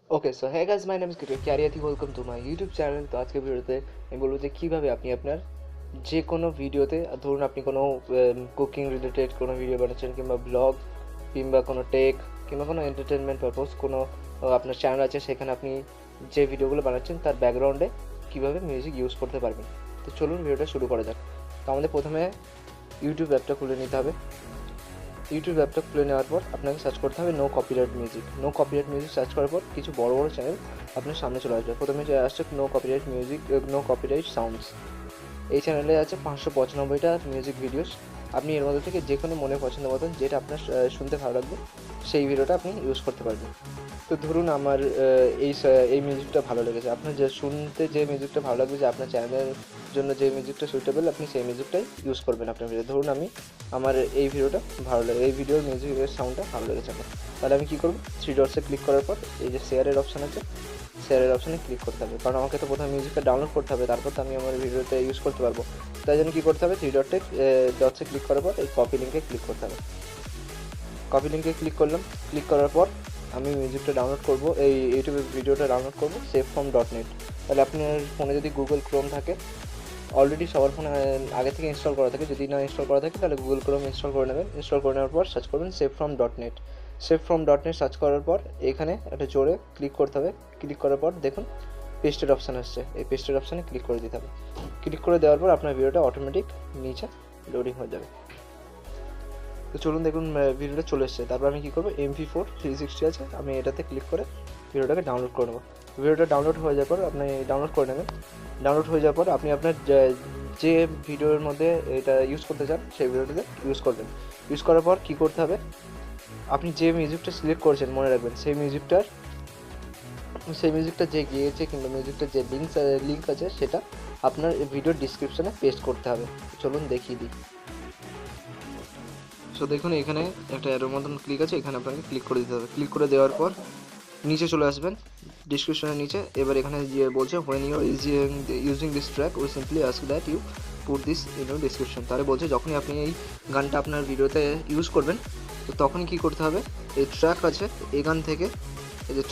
Okay, so hey guys, my name is ক্যারিয়াতি, welcome to my YouTube channel. তো আজকের ভিডিওতে আমি বলবো যে কীভাবে আপনি আপনার যে কোনো ভিডিওতে, ধরুন আপনি কোনো কুকিং রিলেটেড কোনো ভিডিও বানাচ্ছেন, কিংবা ব্লগ, কিংবা কোনো টেক, কিংবা কোনো এন্টারটেনমেন্ট পারপোজ কোনো আপনার চ্যানেল আছে, সেখানে আপনি যে ভিডিওগুলো বানাচ্ছেন তার ব্যাকগ্রাউন্ডে কীভাবে মিউজিক ইউজ করতে পারবেন। তো চলুন ভিডিওটা শুরু করা যাক। তো আমাদের প্রথমে ইউটিউব অ্যাপটা খুলে নিতে হবে। ইউটিউব অ্যাপটা খুলে নেওয়ার পর আপনাকে সার্চ করতে হবে no copyright music. No copyright music search করার পর কিছু বড় বড় চ্যানেল আপনার সামনে চলে আসবে। প্রথমে যে আসছে no copyright music, no copyright sounds. এই চ্যানেলে আছে 595টা মিউজিক ভিডিওস। আপনি এর মধ্যে থেকে যে কোনো মনে পছন্দ মতন যেটা আপনার শুনতে ভালো লাগবে সেই ভিডিওটা আপনি ইউজ করতে পারবেন। তো ধরুন আমার এই মিউজিকটা ভালো লেগেছে, আপনার যে শুনতে যে মিউজিকটা ভালো লাগবে, যে আপনার চ্যানেলের জন্য যে মিউজিকটা সুইটেবল, আপনি সেই মিউজিকটাই ইউজ করবেন আপনার ভিডিও। ধরুন আমার এই ভিডিওটা ভালো লাগে, এই ভিডিওর মিউজিকের সাউন্ডটা ভালো লেগেছে আমার, তাহলে আমি কী করবো, থ্রি ডটসে ক্লিক করার পর এই যে শেয়ারের অপশান আছে, শেয়ারের অপশানে ক্লিক করতে হবে। কারণ আমাকে তো প্রথমে মিউজিকটা ডাউনলোড করতে হবে, তারপর তো আমি আমার ভিডিওতে ইউজ করতে পারবো। তাই জন্য কী করতে হবে, থ্রি ডটসে ক্লিক করার পর এই কপি লিঙ্কে ক্লিক করতে হবে। কপি লিঙ্কে ক্লিক করলাম। ক্লিক করার পর আমি মিউজিকটা ডাউনলোড করব, এই ইউটিউবের ভিডিওটা ডাউনলোড করব savefrom.net। তাহলে আপনার ফোনে যদি গুগল ক্রোম থাকে, অলরেডি সবার ফোনে আগে থেকে ইনস্টল করা থাকে, যদি না ইনস্টল করা থাকে তাহলে গুগল ক্রোম ইনস্টল করে নেবেন। ইনস্টল করে নেওয়ার পর সার্চ করবেন savefrom.net। savefrom.net সার্চ করার পর এখানে একটা জোরে ক্লিক করতে হবে। ক্লিক করার পর দেখুন পেস্টের অপশান আসছে, এই পেস্টের অপশানে ক্লিক করে দিতে হবে। ক্লিক করে দেওয়ার পর আপনার ভিডিওটা অটোমেটিক নিচে লোডিং হয়ে যাবে। তো চলুন দেখুন ভিডিওটা চলে এসছে। তারপর আমি কী করবো, MP4 360 আছে, আমি এটাতে ক্লিক করে ভিডিওটাকে ডাউনলোড করে নেবো। ভিডিওটা ডাউনলোড হয়ে যাওয়ার পর আপনি ডাউনলোড করে নেবেন। ডাউনলোড হয়ে যাওয়ার পর আপনি আপনার যে ভিডিওর মধ্যে এটা ইউজ করতে চান সেই ভিডিওটাতে ইউজ করবেন। ইউজ করার পর কী করতে হবে, আপনি যে মিউজিকটা সিলেক্ট করেছেন মনে রাখবেন সেই মিউজিকটা যে গিয়েছে, কিংবা মিউজিকটার যে লিঙ্ক আছে সেটা আপনার ভিডিওর ডিসক্রিপশানে পেস্ট করতে হবে। চলুন দেখিয়ে দিই। সো দেখুন এখানে একটা অ্যারোর মতন ক্লিক আছে, এখানে আপনাকে ক্লিক করে দিতে হবে। ক্লিক করে দেওয়ার পর নিচে চলে আসবেন ডিসক্রিপশনের নিচে। এবার এখানে যে বলছে when you are using this track we simply ask that you put this in your description. তাহলে বলছে যখনই আপনি এই গানটা আপনার ভিডিওতে ইউজ করবেন, তো তখনই কী করতে হবে, এই ট্র্যাক আছে, এই গান থেকে এই যে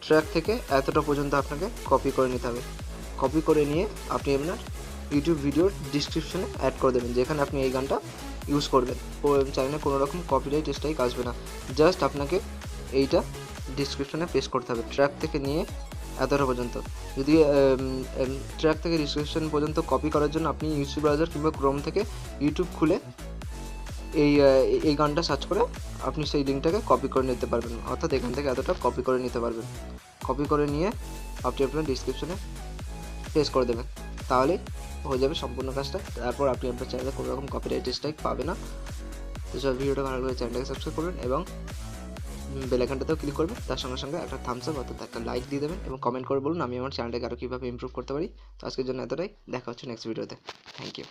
ট্র্যাক থেকে এতটা পর্যন্ত আপনাকে কপি করে নিতে হবে। কপি করে নিয়ে আপনি আপনার ইউটিউব ভিডিওর ডিসক্রিপশনে অ্যাড করে দেবেন, যেখানে আপনি এই গানটা ইউজ করবেন। চ্যানেলে কোনো রকম কপিরাইট স্ট্রাইক আসবে না। জাস্ট আপনাকে এইটা ডিসক্রিপশনে পেস্ট করতে হবে, ট্র্যাক থেকে নিয়ে এতটা পর্যন্ত। যদি ট্র্যাক থেকে ডিসক্রিপশন পর্যন্ত কপি করার জন্য আপনি ইউটিউব ব্রাউজার কিংবা ক্রোম থেকে ইউটিউব খুলে এই গানটা সার্চ করে আপনি সেই লিঙ্কটাকে কপি করে নিতে পারবেন, অর্থাৎ এখান থেকে এতটা কপি করে নিতে পারবেন। কপি করে নিয়ে আপনি আপনার ডিসক্রিপশনে পেস্ট করে দেবেন, তাহলেই হয়ে যাবে সম্পূর্ণ কাজটা। তারপর আপনি আপনার চ্যানেলে কোনো রকম কপিরাইট স্ট্রাইক পাবে না। তো সব ভিডিওটা ভালো লাগলে চ্যানেলটাকে সাবস্ক্রাইব করবেন এবং বেল আইকনটাতেও ক্লিক করবেন। তার সঙ্গে সঙ্গে একটা থামস আপ অর্থাৎ একটা লাইক দিয়ে দেবেন এবং কমেন্ট করে বলুন আমি আমার চ্যানেলটাকে আরও কীভাবে ইমপ্রুভ করতে পারি। তো আজকের জন্য এতটাই, দেখা হচ্ছে নেক্সট ভিডিওতে। Thank you.